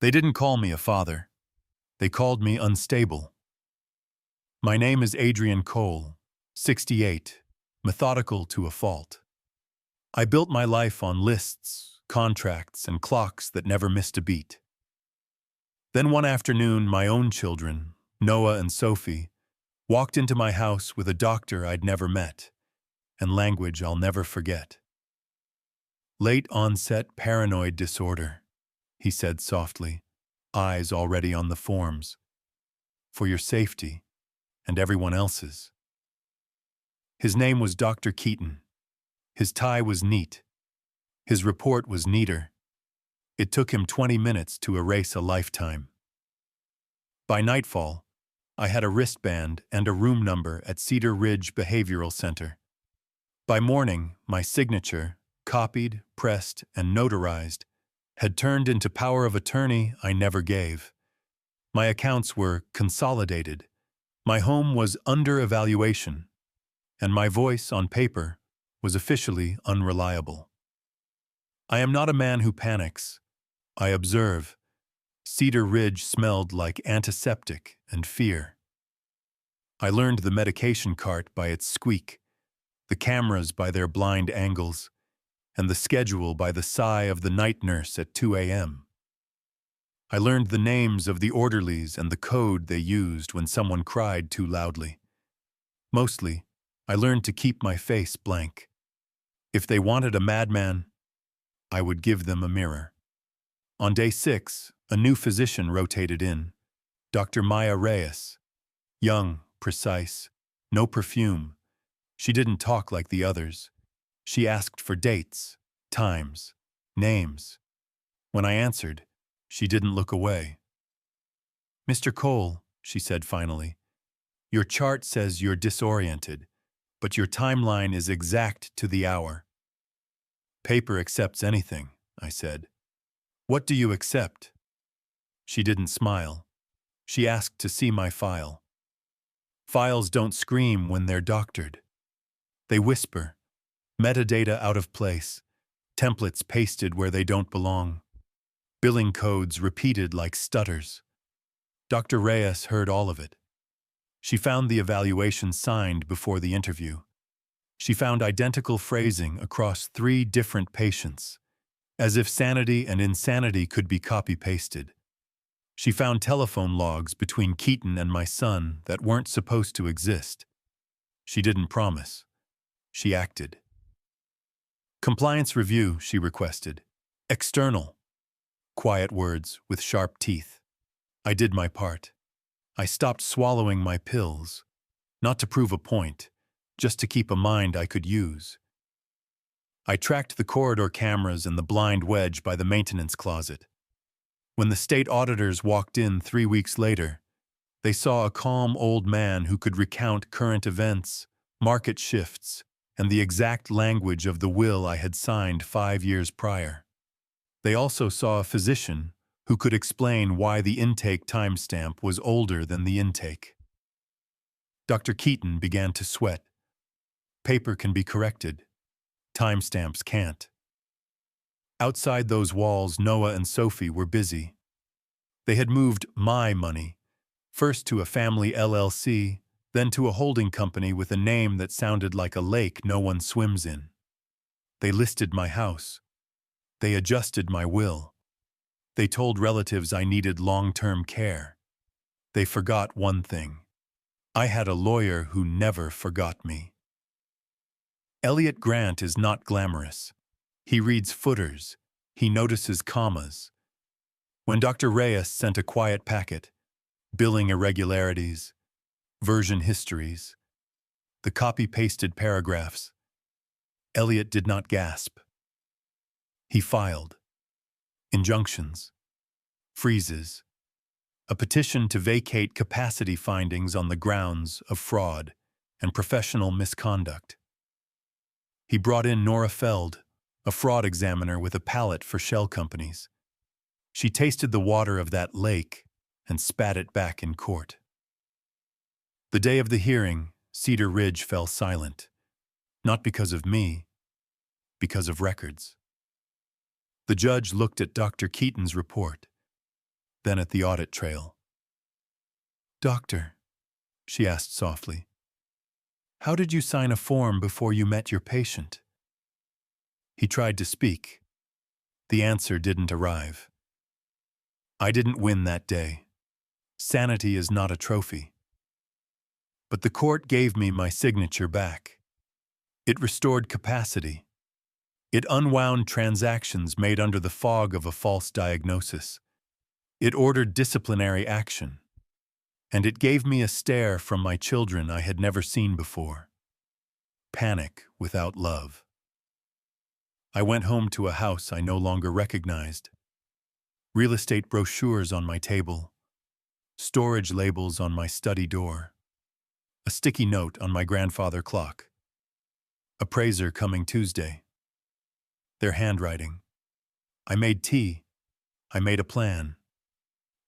They didn't call me a father. They called me unstable. My name is Adrian Cole, 68, methodical to a fault. I built my life on lists, contracts, and clocks that never missed a beat. Then one afternoon, my own children, Noah and Sophie, walked into my house with a doctor I'd never met, and language I'll never forget. Late-onset paranoid disorder, he said softly, eyes already on the forms. For your safety, and everyone else's. His name was Dr. Keaton. His tie was neat. His report was neater. It took him 20 minutes to erase a lifetime. By nightfall, I had a wristband and a room number at Cedar Ridge Behavioral Center. By morning, my signature, copied, pressed, and notarized, had turned into power of attorney I never gave. My accounts were consolidated. My home was under evaluation, and my voice on paper was officially unreliable. I am not a man who panics. I observe. Cedar Ridge smelled like antiseptic and fear. I learned the medication cart by its squeak, the cameras by their blind angles, and the schedule by the sigh of the night nurse at 2 a.m. I learned the names of the orderlies and the code they used when someone cried too loudly. Mostly, I learned to keep my face blank. If they wanted a madman, I would give them a mirror. On day 6, a new physician rotated in, Dr. Maya Reyes. Young, precise, no perfume. She didn't talk like the others. She asked for dates, times, names. When I answered, she didn't look away. "Mr. Cole," she said finally, "your chart says you're disoriented, but your timeline is exact to the hour." "Paper accepts anything," I said. "What do you accept?" She didn't smile. She asked to see my file. Files don't scream when they're doctored. They whisper, metadata out of place, templates pasted where they don't belong, billing codes repeated like stutters. Dr. Reyes heard all of it. She found the evaluation signed before the interview. She found identical phrasing across 3 different patients, as if sanity and insanity could be copy-pasted. She found telephone logs between Keaton and my son that weren't supposed to exist. She didn't promise. She acted. "Compliance review," she requested. "External." Quiet words with sharp teeth. I did my part. I stopped swallowing my pills, not to prove a point, just to keep a mind I could use. I tracked the corridor cameras and the blind wedge by the maintenance closet. When the state auditors walked in 3 weeks later, they saw a calm old man who could recount current events, market shifts, and the exact language of the will I had signed 5 years prior. They also saw a physician who could explain why the intake timestamp was older than the intake. Dr. Keaton began to sweat. Paper can be corrected. Timestamps can't. Outside those walls, Noah and Sophie were busy. They had moved my money, first to a family LLC, then to a holding company with a name that sounded like a lake no one swims in. They listed my house. They adjusted my will. They told relatives I needed long-term care. They forgot one thing. I had a lawyer who never forgot me. Elliot Grant is not glamorous. He reads footers. He notices commas. When Dr. Reyes sent a quiet packet, billing irregularities, version histories, the copy-pasted paragraphs, Elliot did not gasp. He filed. Injunctions. Freezes. A petition to vacate capacity findings on the grounds of fraud and professional misconduct. He brought in Nora Feld, a fraud examiner with a palate for shell companies. She tasted the water of that lake and spat it back in court. The day of the hearing, Cedar Ridge fell silent, not because of me, because of records. The judge looked at Dr. Keaton's report. then at the audit trail. "Doctor," she asked softly, "how did you sign a form before you met your patient?" He tried to speak. The answer didn't arrive. I didn't win that day. Sanity is not a trophy. But the court gave me my signature back. It restored capacity. It unwound transactions made under the fog of a false diagnosis. It ordered disciplinary action. And it gave me a stare from my children I had never seen before. Panic without love. I went home to a house I no longer recognized. Real estate brochures on my table. Storage labels on my study door. A sticky note on my grandfather clock. Appraiser coming Tuesday. Their handwriting. I made tea. I made a plan.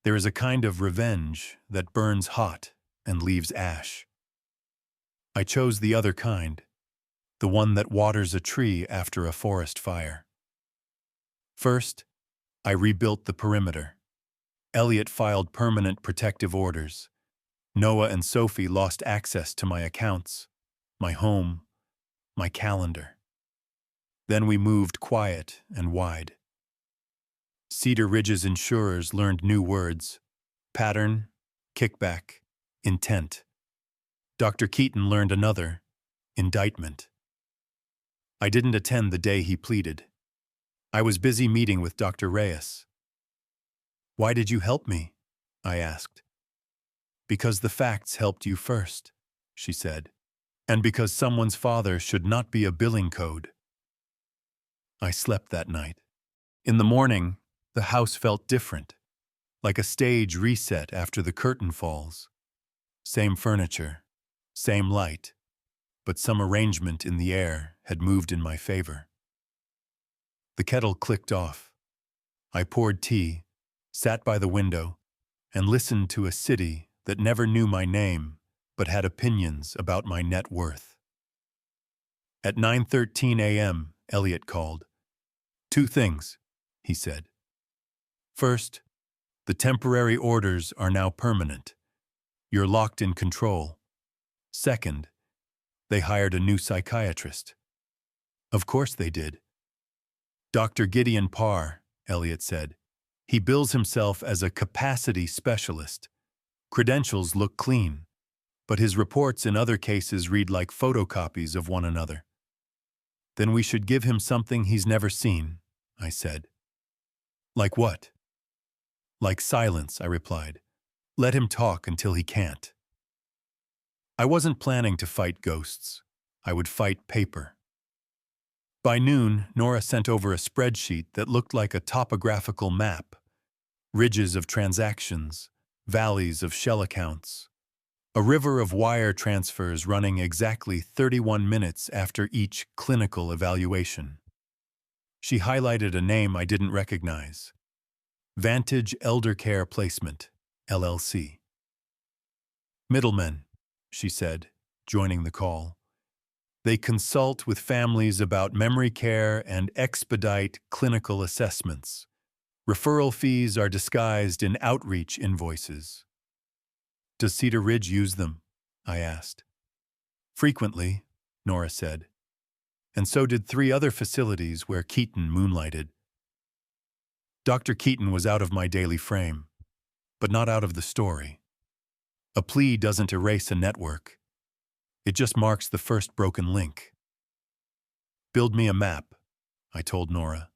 There is a kind of revenge that burns hot and leaves ash. I chose the other kind, the one that waters a tree after a forest fire. First, I rebuilt the perimeter. Elliot filed permanent protective orders. Noah and Sophie lost access to my accounts, my home, my calendar. Then we moved quiet and wide. Cedar Ridge's insurers learned new words: pattern, kickback, intent. Dr. Keaton learned another: indictment. I didn't attend the day he pleaded. I was busy meeting with Dr. Reyes. "Why did you help me?" I asked. "Because the facts helped you first," she said, "and because someone's father should not be a billing code." I slept that night. In the morning, the house felt different, like a stage reset after the curtain falls. Same furniture, same light, but some arrangement in the air had moved in my favor. The kettle clicked off. I poured tea, sat by the window, and listened to a city that never knew my name but had opinions about my net worth. At 9:13 a.m., Elliot called. "Two things," he said. "First, the temporary orders are now permanent. You're locked in control. Second, they hired a new psychiatrist." Of course they did. "Dr. Gideon Parr," Elliot said. "He bills himself as a capacity specialist. Credentials look clean, but his reports in other cases read like photocopies of one another." "Then we should give him something he's never seen," I said. "Like what?" "Like silence," I replied. "Let him talk until he can't." I wasn't planning to fight ghosts. I would fight paper. By noon, Nora sent over a spreadsheet that looked like a topographical map. Ridges of transactions, valleys of shell accounts. A river of wire transfers running exactly 31 minutes after each clinical evaluation. She highlighted a name I didn't recognize. Vantage Elder Care Placement, LLC. "Middlemen," she said, joining the call. "They consult with families about memory care and expedite clinical assessments. Referral fees are disguised in outreach invoices." "Does Cedar Ridge use them?" I asked. "Frequently," Nora said. "And so did 3 other facilities where Keaton moonlighted." Dr. Keaton was out of my daily frame, but not out of the story. A plea doesn't erase a network. It just marks the first broken link. "Build me a map," I told Nora.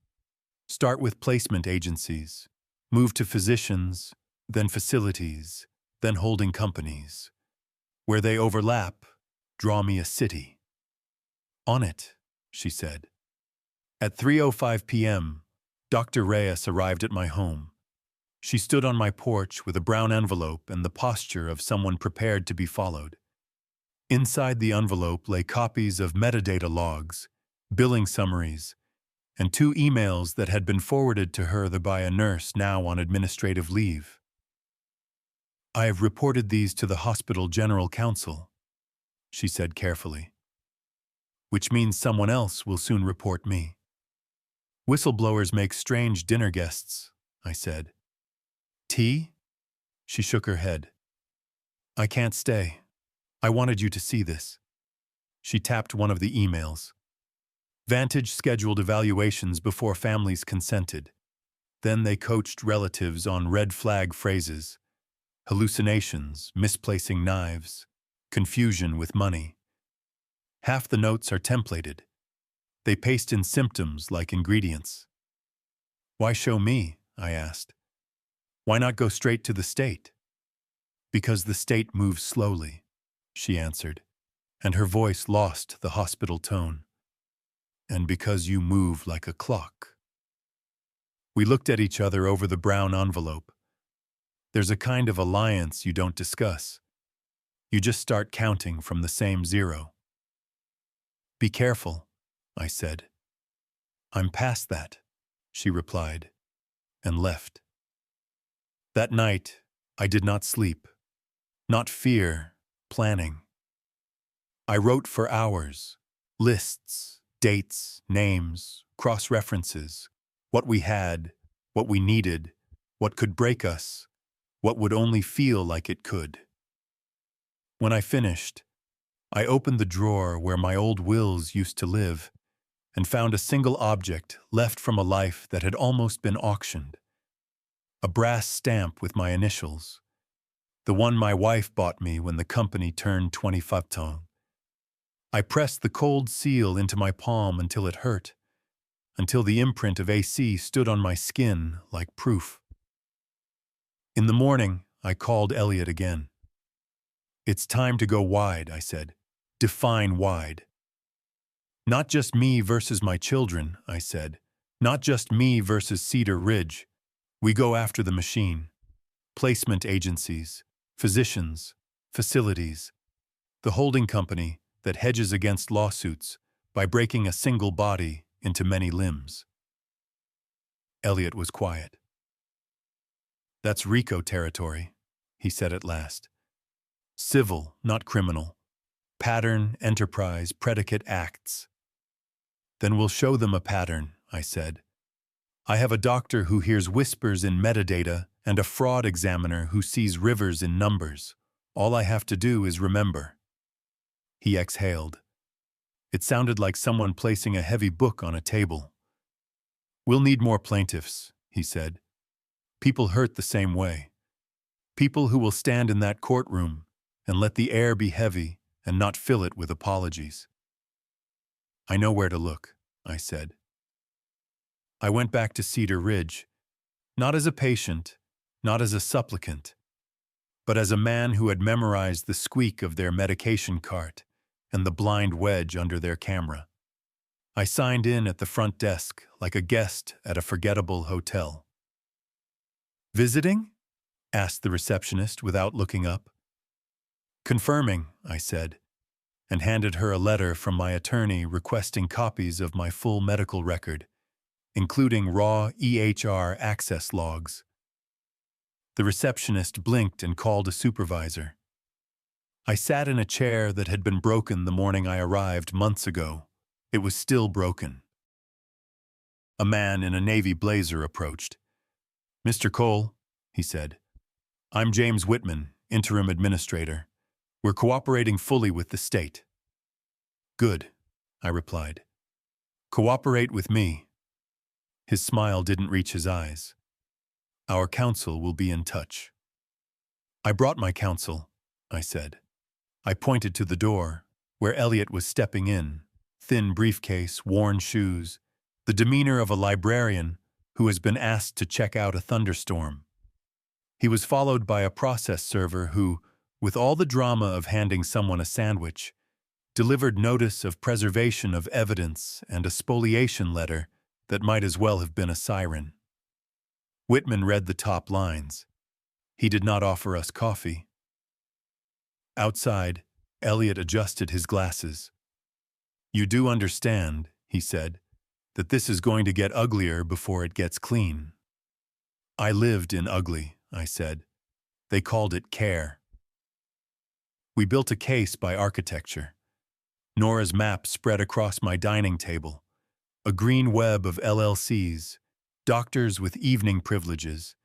"Start with placement agencies, move to physicians, then facilities, then holding companies. Where they overlap, draw me a city." "On it," she said. At 3:05 p.m., Dr. Reyes arrived at my home. She stood on my porch with a brown envelope and the posture of someone prepared to be followed. Inside the envelope lay copies of metadata logs, billing summaries, and 2 emails that had been forwarded to her by a nurse now on administrative leave. "I have reported these to the hospital general counsel," she said carefully. "Which means someone else will soon report me." "Whistleblowers make strange dinner guests," I said. Tea? She shook her head. I can't stay. I wanted you to see this. She tapped one of the emails. Vantage scheduled evaluations before families consented. Then they coached relatives on red flag phrases, hallucinations, misplacing knives, confusion with money. Half the notes are templated. They paste in symptoms like ingredients. Why show me? I asked. Why not go straight to the state? Because the state moves slowly, she answered, and her voice lost the hospital tone. And because you move like a clock. We looked at each other over the brown envelope. There's a kind of alliance you don't discuss. You just start counting from the same zero. Be careful, I said. I'm past that, she replied, and left. That night, I did not sleep. Not fear, planning. I wrote for hours, lists, dates, names, cross-references, what we had, what we needed, what could break us, what would only feel like it could. When I finished, I opened the drawer where my old wills used to live and found a single object left from a life that had almost been auctioned. A brass stamp with my initials, the one my wife bought me when the company turned 25 ans. I pressed the cold seal into my palm until it hurt, until the imprint of AC stood on my skin like proof. In the morning, I called Elliot again. It's time to go wide, I said. Define wide. Not just me versus my children, I said. Not just me versus Cedar Ridge. We go after the machine. Placement agencies, physicians, facilities. The holding company that hedges against lawsuits by breaking a single body into many limbs. Elliot was quiet. That's RICO territory, he said at last. Civil, not criminal. Pattern, enterprise, predicate acts. Then we'll show them a pattern, I said. I have a doctor who hears whispers in metadata and a fraud examiner who sees rivers in numbers. All I have to do is remember. He exhaled. It sounded like someone placing a heavy book on a table. We'll need more plaintiffs, he said. People hurt the same way. People who will stand in that courtroom and let the air be heavy and not fill it with apologies. I know where to look, I said. I went back to Cedar Ridge, not as a patient, not as a supplicant, but as a man who had memorized the squeak of their medication cart and the blind wedge under their camera. I signed in at the front desk like a guest at a forgettable hotel. Visiting? Asked the receptionist without looking up. Confirming, I said, and handed her a letter from my attorney requesting copies of my full medical record, including raw EHR access logs. The receptionist blinked and called a supervisor. I sat in a chair that had been broken the morning I arrived months ago. It was still broken. A man in a navy blazer approached. Mr. Cole, he said, I'm James Whitman, interim administrator. We're cooperating fully with the state. Good, I replied. Cooperate with me. His smile didn't reach his eyes. Our counsel will be in touch. I brought my counsel, I said. I pointed to the door, where Elliot was stepping in, thin briefcase, worn shoes, the demeanor of a librarian who has been asked to check out a thunderstorm. He was followed by a process server who, with all the drama of handing someone a sandwich, delivered notice of preservation of evidence and a spoliation letter that might as well have been a siren. Whitman read the top lines. He did not offer us coffee. Outside, Elliot adjusted his glasses. You do understand, he said, that this is going to get uglier before it gets clean. I lived in ugly, I said. They called it care. We built a case by architecture. Nora's map spread across my dining table. A green web of LLCs, doctors with evening privileges,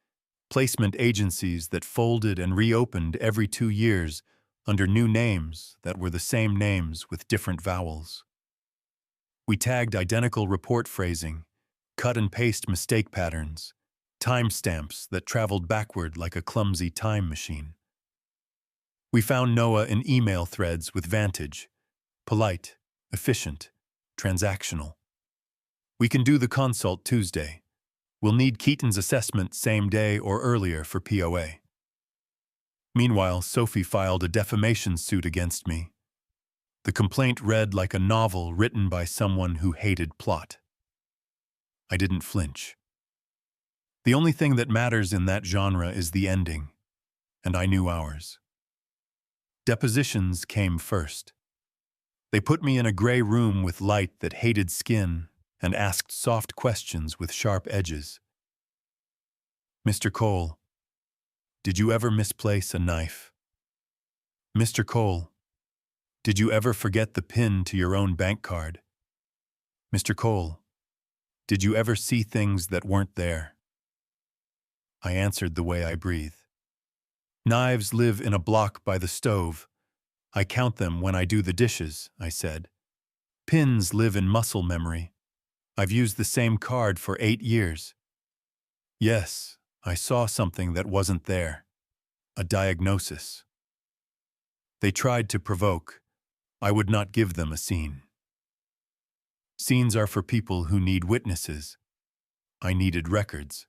placement agencies that folded and reopened every 2 years under new names that were the same names with different vowels. We tagged identical report phrasing, cut and paste mistake patterns, timestamps that traveled backward like a clumsy time machine. We found Noah in email threads with Vantage, polite, efficient, transactional. We can do the consult Tuesday. We'll need Keaton's assessment same day or earlier for POA. Meanwhile, Sophie filed a defamation suit against me. The complaint read like a novel written by someone who hated plot. I didn't flinch. The only thing that matters in that genre is the ending, and I knew ours. Depositions came first. They put me in a gray room with light that hated skin and asked soft questions with sharp edges. Mr. Cole, did you ever misplace a knife? Mr. Cole, did you ever forget the PIN to your own bank card? Mr. Cole, did you ever see things that weren't there? I answered the way I breathe. Knives live in a block by the stove. I count them when I do the dishes, I said. Pins live in muscle memory. I've used the same card for 8 years. Yes, I saw something that wasn't there. A diagnosis. They tried to provoke. I would not give them a scene. Scenes are for people who need witnesses. I needed records.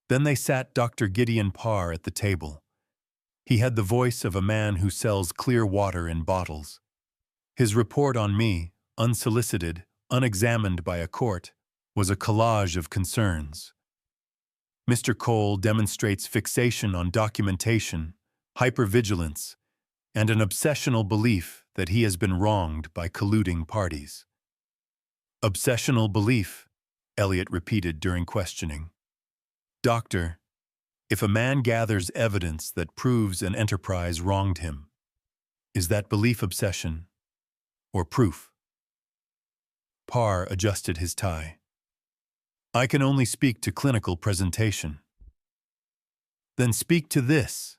Then they sat Dr. Gideon Parr at the table. He had the voice of a man who sells clear water in bottles. His report on me, unsolicited, unexamined by a court, was a collage of concerns. Mr. Cole demonstrates fixation on documentation, hypervigilance, and an obsessional belief that he has been wronged by colluding parties. Obsessional belief, Elliot repeated during questioning. Doctor, if a man gathers evidence that proves an enterprise wronged him, is that belief obsession or proof? Parr adjusted his tie. I can only speak to clinical presentation. Then speak to this,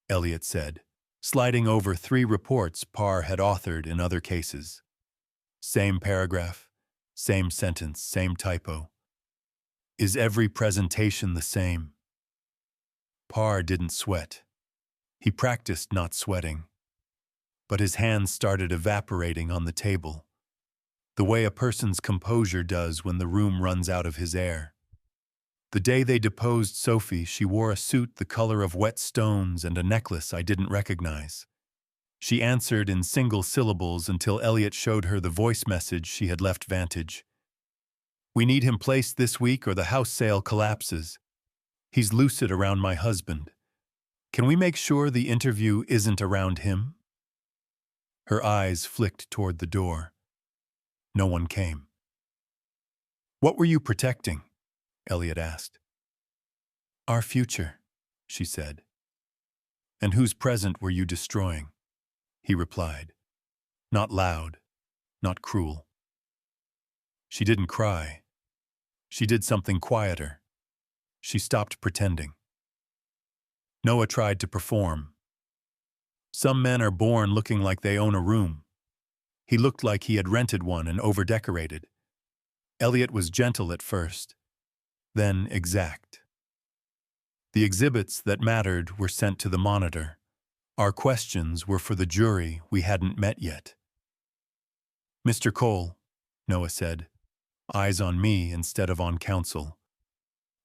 Elliot said, sliding over 3 reports Parr had authored in other cases. Same paragraph, same sentence, same typo. Is every presentation the same? Parr didn't sweat. He practiced not sweating. But his hands started evaporating on the table, the way a person's composure does when the room runs out of his air. The day they deposed Sophie, she wore a suit the color of wet stones and a necklace I didn't recognize. She answered in single syllables until Elliot showed her the voice message she had left Vantage. We need him placed this week or the house sale collapses. He's lucid around my husband. Can we make sure the interview isn't around him? Her eyes flicked toward the door. No one came. What were you protecting? Elliot asked. Our future, she said. And whose present were you destroying? He replied. Not loud, not cruel. She didn't cry. She did something quieter. She stopped pretending. Noah tried to perform. Some men are born looking like they own a room. He looked like he had rented one and overdecorated. Elliot was gentle at first, then exact. The exhibits that mattered were sent to the monitor. Our questions were for the jury we hadn't met yet. Mr. Cole, Noah said, eyes on me instead of on counsel.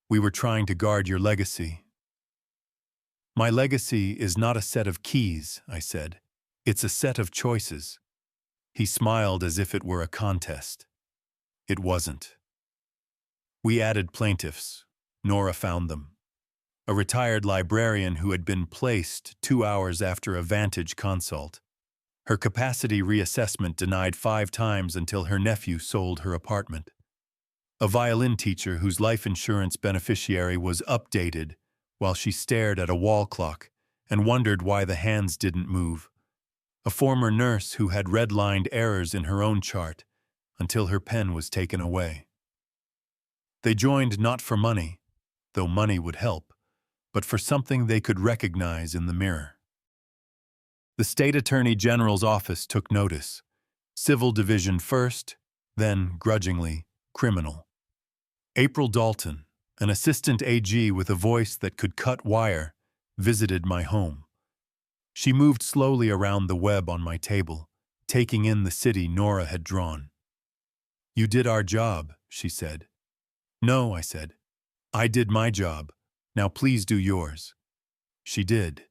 We were trying to guard your legacy. My legacy is not a set of keys, I said. It's a set of choices. He smiled as if it were a contest. It wasn't. We added plaintiffs. Nora found them. A retired librarian who had been placed 2 hours after a Vantage consult. Her capacity reassessment denied 5 times until her nephew sold her apartment. A violin teacher whose life insurance beneficiary was updated while she stared at a wall clock and wondered why the hands didn't move. A former nurse who had redlined errors in her own chart until her pen was taken away. They joined not for money, though money would help, but for something they could recognize in the mirror. The State Attorney General's office took notice. Civil Division first, then, grudgingly, criminal. April Dalton, an assistant AG with a voice that could cut wire, visited my home. She moved slowly around the web on my table, taking in the city Nora had drawn. "You did our job," she said. "No," I said. "I did my job. Now please do yours." She did.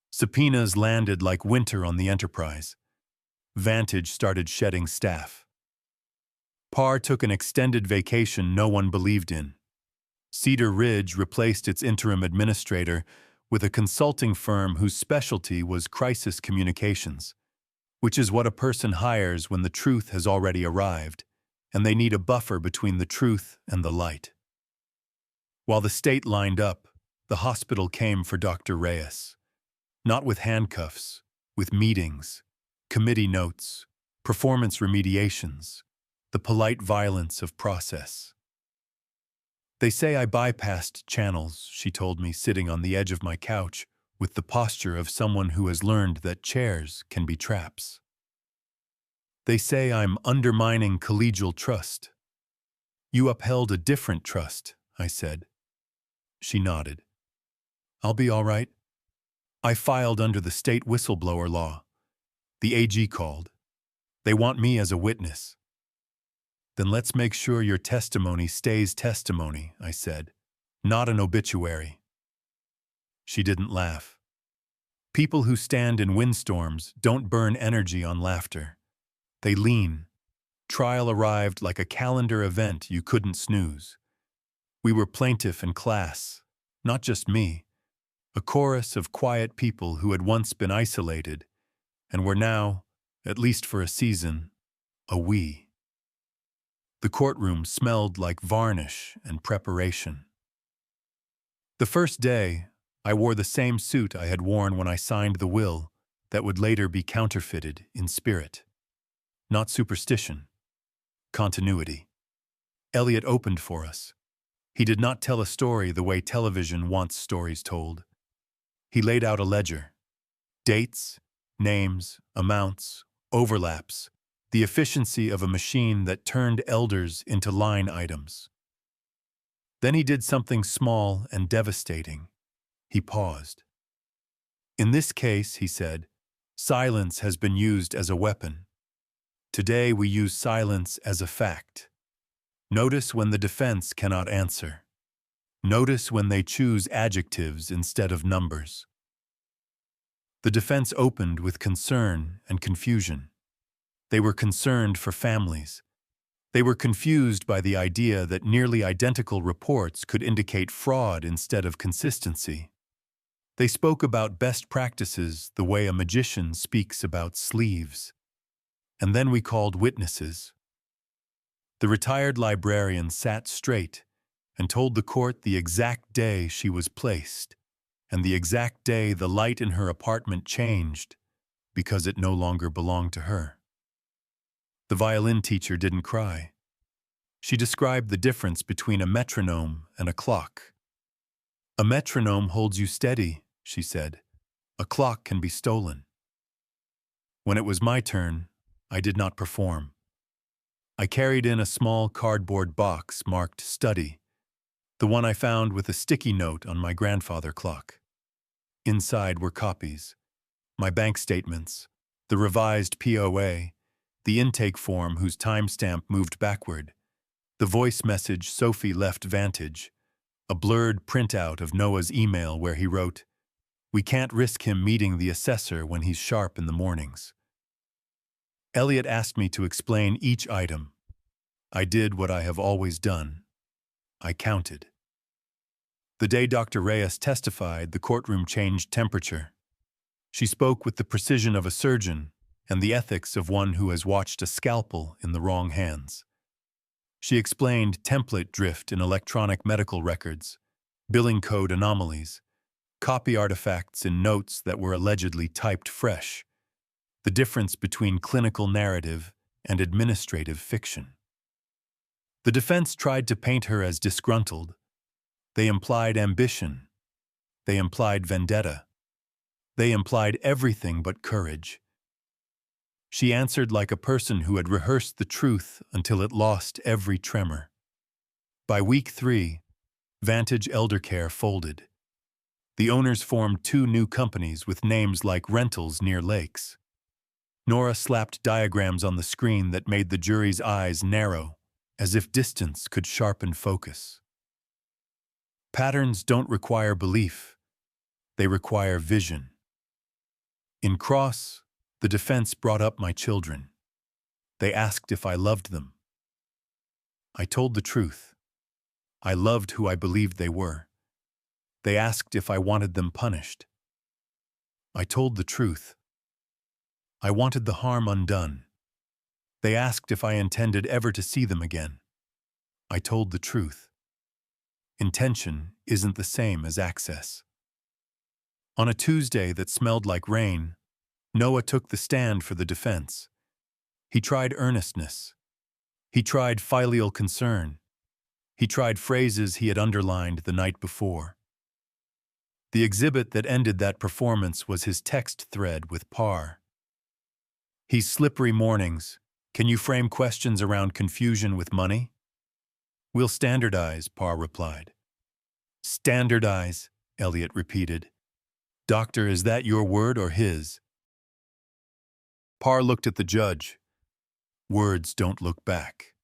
Subpoenas landed like winter on the Enterprise. Vantage started shedding staff. PAR took an extended vacation no one believed in. Cedar Ridge replaced its interim administrator with a consulting firm whose specialty was crisis communications, which is what a person hires when the truth has already arrived, and they need a buffer between the truth and the light. While the state lined up, the hospital came for Dr. Reyes. Not with handcuffs, with meetings, committee notes, performance remediations, the polite violence of process. "They say I bypassed channels," she told me, sitting on the edge of my couch with the posture of someone who has learned that chairs can be traps. "They say I'm undermining collegial trust." "You upheld a different trust," I said. She nodded. "I'll be all right. I filed under the state whistleblower law. The AG called. They want me as a witness." "Then let's make sure your testimony stays testimony," I said, "not an obituary." She didn't laugh. People who stand in windstorms don't burn energy on laughter. They lean. Trial arrived like a calendar event you couldn't snooze. We were plaintiff and class, not just me, a chorus of quiet people who had once been isolated and were now, at least for a season, a we. The courtroom smelled like varnish and preparation. The first day, I wore the same suit I had worn when I signed the will that would later be counterfeited in spirit. Not superstition. Continuity. Elliot opened for us. He did not tell a story the way television wants stories told. He laid out a ledger. Dates, names, amounts, overlaps, the efficiency of a machine that turned elders into line items. Then he did something small and devastating. He paused. "In this case," he said, "silence has been used as a weapon. Today we use silence as a fact. Notice when the defense cannot answer. Notice when they choose adjectives instead of numbers." The defense opened with concern and confusion. They were concerned for families. They were confused by the idea that nearly identical reports could indicate fraud instead of consistency. They spoke about best practices the way a magician speaks about sleeves. And then we called witnesses. The retired librarian sat straight and told the court the exact day she was placed, and the exact day the light in her apartment changed because it no longer belonged to her. The violin teacher didn't cry. She described the difference between a metronome and a clock. "A metronome holds you steady," she said. "A clock can be stolen." When it was my turn, I did not perform. I carried in a small cardboard box marked "Study," the one I found with a sticky note on my grandfather clock. Inside were copies, my bank statements, the revised POA, the intake form whose timestamp moved backward, the voice message Sophie left Vantage, a blurred printout of Noah's email where he wrote, "We can't risk him meeting the assessor when he's sharp in the mornings." Elliot asked me to explain each item. I did what I have always done. I counted. The day Dr. Reyes testified, the courtroom changed temperature. She spoke with the precision of a surgeon and the ethics of one who has watched a scalpel in the wrong hands. She explained template drift in electronic medical records, billing code anomalies, copy artifacts in notes that were allegedly typed fresh, the difference between clinical narrative and administrative fiction. The defense tried to paint her as disgruntled. They implied ambition. They implied vendetta. They implied everything but courage. She answered like a person who had rehearsed the truth until it lost every tremor. By week 3, Vantage Eldercare folded. The owners formed 2 new companies with names like Rentals Near Lakes. Nora slapped diagrams on the screen that made the jury's eyes narrow, as if distance could sharpen focus. Patterns don't require belief. They require vision. In Cross, the defense brought up my children. They asked if I loved them. I told the truth. I loved who I believed they were. They asked if I wanted them punished. I told the truth. I wanted the harm undone. They asked if I intended ever to see them again. I told the truth. Intention isn't the same as access. On a Tuesday that smelled like rain, Noah took the stand for the defense. He tried earnestness. He tried filial concern. He tried phrases he had underlined the night before. The exhibit that ended that performance was his text thread with Parr. "He's slippery mornings. Can you frame questions around confusion with money?" "We'll standardize," Parr replied. "Standardize," Elliot repeated. "Doctor, is that your word or his?" Parr looked at the judge. Words don't look back.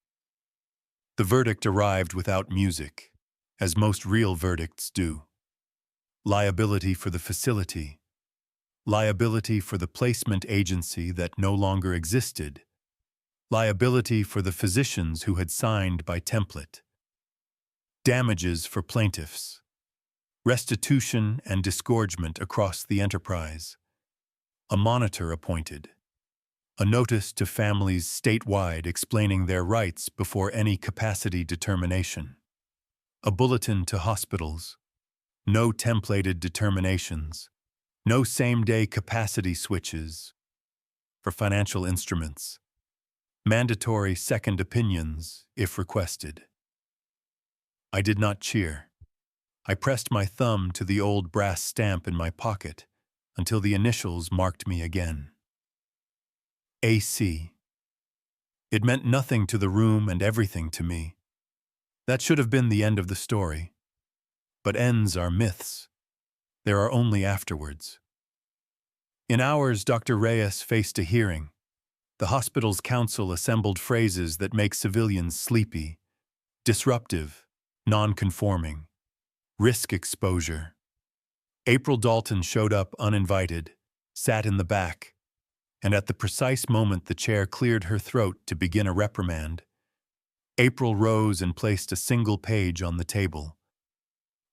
The verdict arrived without music, as most real verdicts do. Liability for the facility. Liability for the placement agency that no longer existed. Liability for the physicians who had signed by template. Damages for plaintiffs. Restitution and disgorgement across the enterprise. A monitor appointed. A notice to families statewide explaining their rights before any capacity determination. A bulletin to hospitals. No templated determinations. No same-day capacity switches for financial instruments. Mandatory second opinions, if requested. I did not cheer. I pressed my thumb to the old brass stamp in my pocket until the initials marked me again. AC. It meant nothing to the room and everything to me. That should have been the end of the story. But ends are myths. There are only afterwards. In hours, Dr. Reyes faced a hearing. The hospital's council assembled phrases that make civilians sleepy. Disruptive, non-conforming, risk exposure. April Dalton showed up uninvited, sat in the back, and at the precise moment the chair cleared her throat to begin a reprimand, April rose and placed a single page on the table.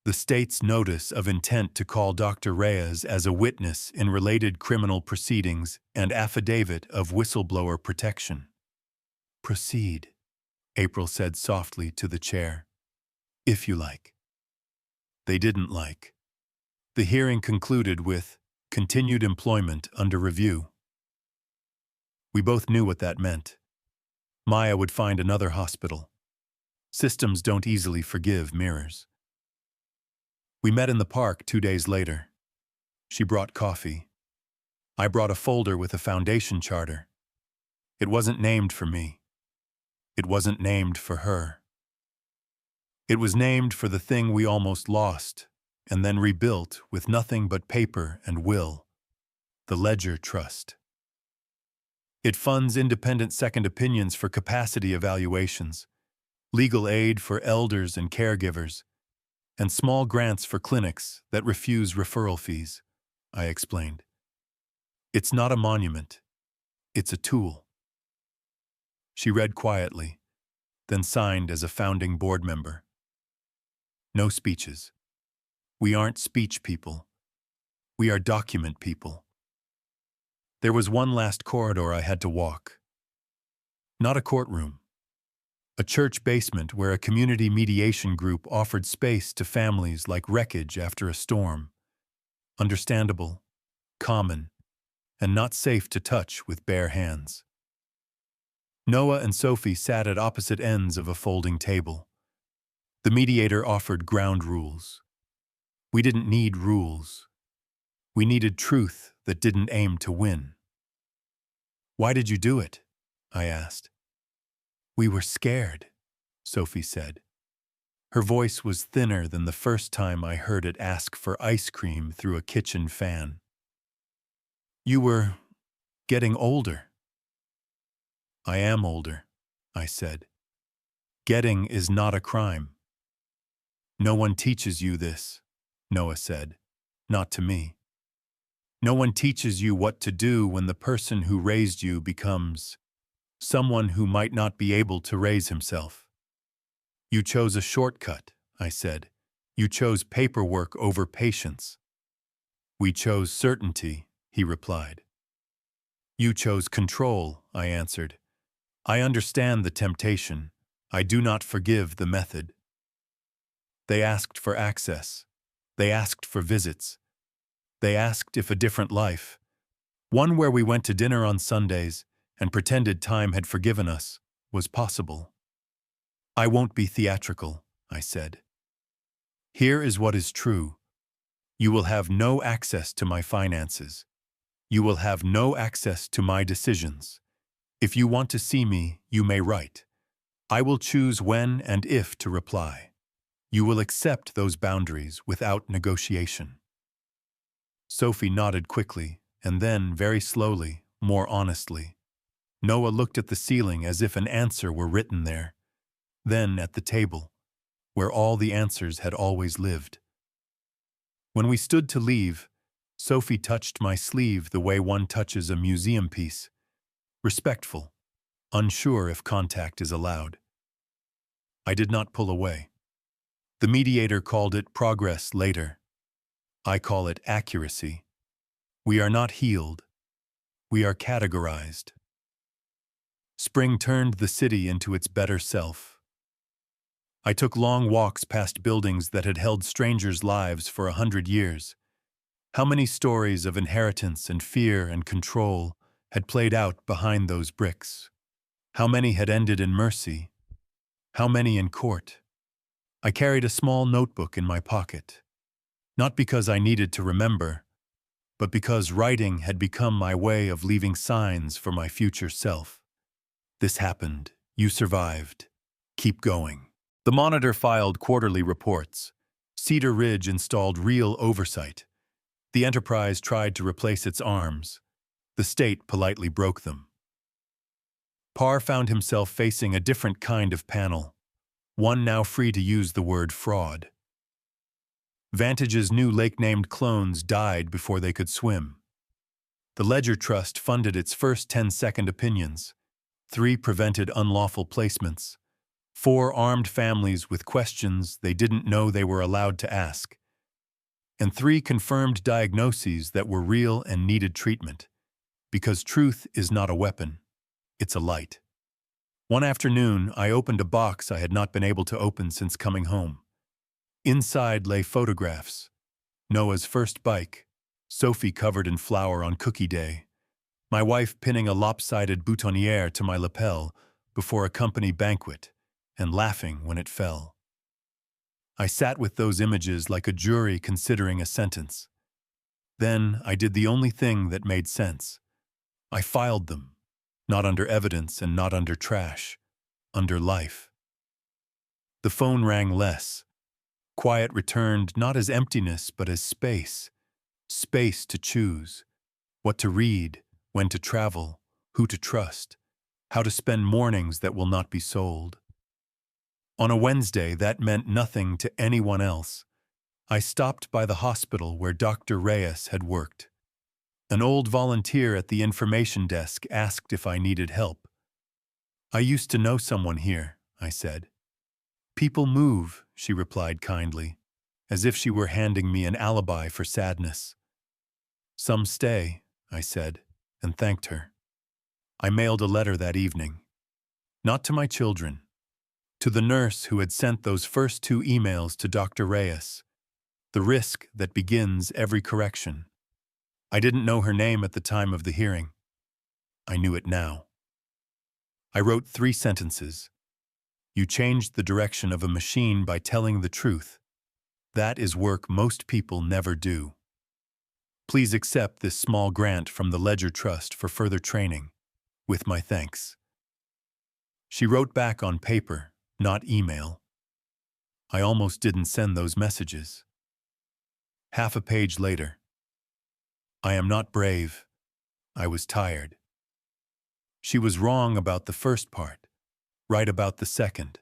The state's notice of intent to call Dr. Reyes as a witness in related criminal proceedings and affidavit of whistleblower protection. "Proceed," April said softly to the chair. "If you like." They didn't like. The hearing concluded with continued employment under review. We both knew what that meant. Maya would find another hospital. Systems don't easily forgive mirrors. We met in the park 2 days later. She brought coffee. I brought a folder with a foundation charter. It wasn't named for me. It wasn't named for her. It was named for the thing we almost lost and then rebuilt with nothing but paper and will, the Ledger Trust. It funds independent second opinions for capacity evaluations, legal aid for elders and caregivers, and small grants for clinics that refuse referral fees, I explained. It's not a monument. It's a tool. She read quietly, then signed as a founding board member. No speeches. We aren't speech people. We are document people. There was one last corridor I had to walk. Not a courtroom. A church basement where a community mediation group offered space to families like wreckage after a storm. Understandable, common, and not safe to touch with bare hands. Noah and Sophie sat at opposite ends of a folding table. The mediator offered ground rules. We didn't need rules. We needed truth that didn't aim to win. Why did you do it? I asked. We were scared, Sophie said. Her voice was thinner than the first time I heard it ask for ice cream through a kitchen fan. You were getting older. I am older, I said. Getting is not a crime. No one teaches you this, Noah said. Not to me. No one teaches you what to do when the person who raised you becomes someone who might not be able to raise himself. You chose a shortcut, I said. You chose paperwork over patience. We chose certainty, he replied. You chose control, I answered. I understand the temptation. I do not forgive the method. They asked for access. They asked for visits. They asked if a different life, one where we went to dinner on Sundays and pretended time had forgiven us, was possible. I won't be theatrical, I said. Here is what is true. You will have no access to my finances. You will have no access to my decisions. If you want to see me, you may write. I will choose when and if to reply. You will accept those boundaries without negotiation. Sophie nodded quickly, and then, very slowly, more honestly. Noah looked at the ceiling as if an answer were written there. Then at the table, where all the answers had always lived. When we stood to leave, Sophie touched my sleeve the way one touches a museum piece, respectful, unsure if contact is allowed. I did not pull away. The mediator called it progress later. I call it accuracy. We are not healed. We are categorized. Spring turned the city into its better self. I took long walks past buildings that had held strangers' lives for 100 years. How many stories of inheritance and fear and control had played out behind those bricks? How many had ended in mercy? How many in court? I carried a small notebook in my pocket, not because I needed to remember, but because writing had become my way of leaving signs for my future self. This happened. You survived. Keep going. The Monitor filed quarterly reports. Cedar Ridge installed real oversight. The enterprise tried to replace its arms. The state politely broke them. Parr found himself facing a different kind of panel, one now free to use the word fraud. Vantage's new lake-named clones died before they could swim. The Ledger Trust funded its first 10-second opinions. 3 prevented unlawful placements. 4 armed families with questions they didn't know they were allowed to ask. And 3 confirmed diagnoses that were real and needed treatment. Because truth is not a weapon, it's a light. One afternoon, I opened a box I had not been able to open since coming home. Inside lay photographs. Noah's first bike, Sophie covered in flour on Cookie Day, my wife pinning a lopsided boutonniere to my lapel before a company banquet, and laughing when it fell. I sat with those images like a jury considering a sentence. Then I did the only thing that made sense. I filed them, not under evidence and not under trash, under life. The phone rang less. Quiet returned not as emptiness but as space. Space to choose. What to read, when to travel, who to trust, how to spend mornings that will not be sold. On a Wednesday, that meant nothing to anyone else. I stopped by the hospital where Dr. Reyes had worked. An old volunteer at the information desk asked if I needed help. I used to know someone here, I said. People move, she replied kindly, as if she were handing me an alibi for sadness. Some stay, I said, and thanked her. I mailed a letter that evening. Not to my children. To the nurse who had sent those first 2 emails to Dr. Reyes. The risk that begins every correction. I didn't know her name at the time of the hearing. I knew it now. I wrote 3 sentences. You changed the direction of a machine by telling the truth. That is work most people never do. Please accept this small grant from the Ledger Trust for further training, with my thanks." She wrote back on paper, not email. I almost didn't send those messages. Half a page later. "I am not brave. I was tired." She was wrong about the first part, right about the second.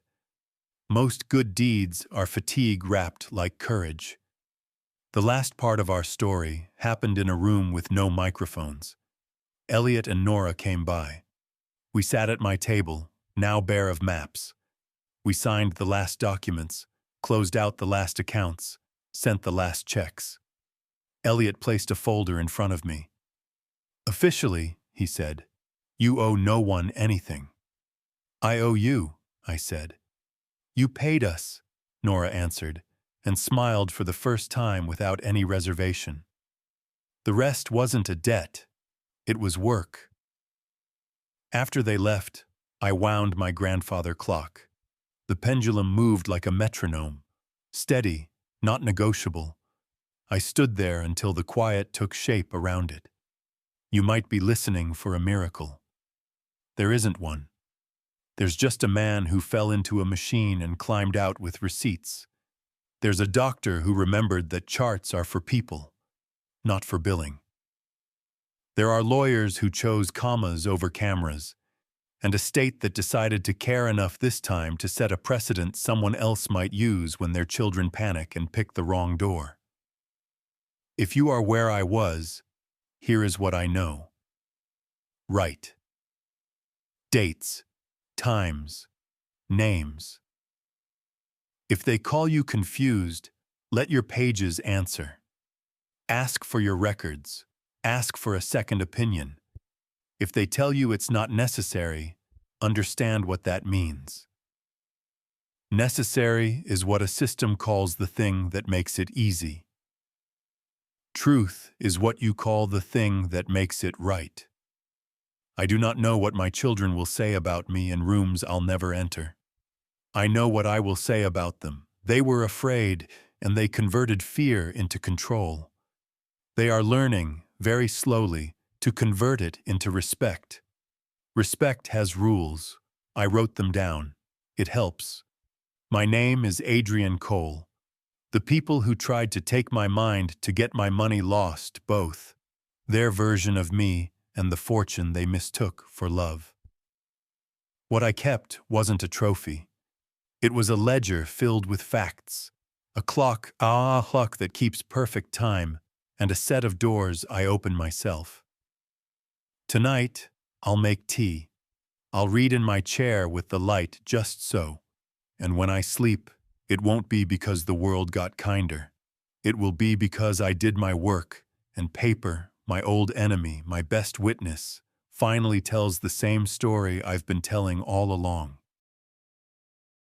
Most good deeds are fatigue wrapped like courage. The last part of our story happened in a room with no microphones. Elliot and Nora came by. We sat at my table, now bare of maps. We signed the last documents, closed out the last accounts, sent the last checks. Elliot placed a folder in front of me. "Officially," he said, "you owe no one anything." "I owe you," I said. "You paid us," Nora answered, and smiled for the first time without any reservation. The rest wasn't a debt. It was work. After they left, I wound my grandfather clock. The pendulum moved like a metronome, steady, not negotiable. I stood there until the quiet took shape around it. You might be listening for a miracle. There isn't one. There's just a man who fell into a machine and climbed out with receipts. There's a doctor who remembered that charts are for people, not for billing. There are lawyers who chose commas over cameras, and a state that decided to care enough this time to set a precedent someone else might use when their children panic and pick the wrong door. If you are where I was, here is what I know. Write. Dates, times, names. If they call you confused, let your pages answer. Ask for your records. Ask for a second opinion. If they tell you it's not necessary, understand what that means. Necessary is what a system calls the thing that makes it easy. Truth is what you call the thing that makes it right. I do not know what my children will say about me in rooms I'll never enter. I know what I will say about them. They were afraid, and they converted fear into control. They are learning, very slowly, to convert it into respect. Respect has rules. I wrote them down. It helps. My name is Adrian Cole. The people who tried to take my mind to get my money lost both. Their version of me and the fortune they mistook for love. What I kept wasn't a trophy. It was a ledger filled with facts, a clock that keeps perfect time, and a set of doors I open myself. Tonight, I'll make tea. I'll read in my chair with the light just so. And when I sleep, it won't be because the world got kinder. It will be because I did my work, and paper, my old enemy, my best witness, finally tells the same story I've been telling all along.